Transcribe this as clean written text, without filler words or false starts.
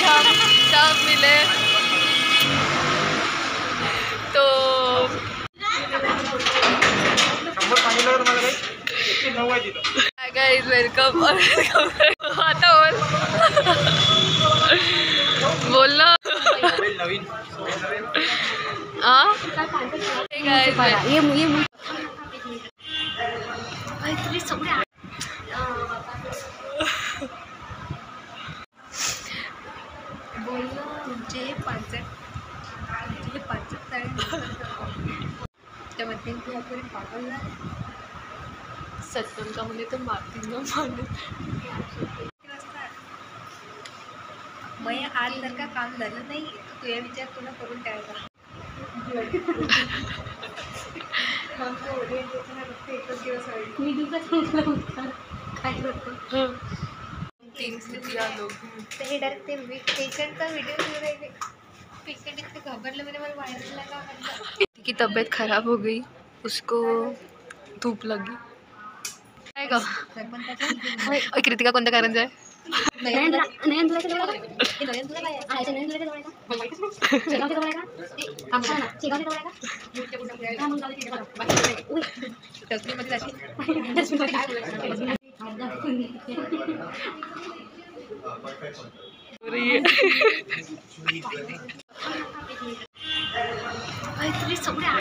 हम सब मिले तो guys welcome और आता बोल ना सत्तम का मुझे तो मारती ना मारने मैं आज जर का काम झालं नाही तुझ्या विचार तुला करून टाळता मी दिवसात काय करतो 3 स्त्रिया लोग ते डायरेक्ट ते पेशंटचा व्हिडिओ घेऊन राहिले पेशंट इतकं घाबरलं मैंने मला व्हायरल लगा की तबीयत खराब हो गई उसको धूप लगी आएगा और कृतिका कोणत्या कारण जाय नयन तुला जवळ का नयन तुला काय आहे नयन तुला जवळ का शेगावच्या जवळ का आमचा ना शेगावच्या जवळ का हा मग गावी तिथे उई डस्टबिन मध्ये जाते डस्टबिन मध्ये काय बोलायचं भाई तुम्ही सगळे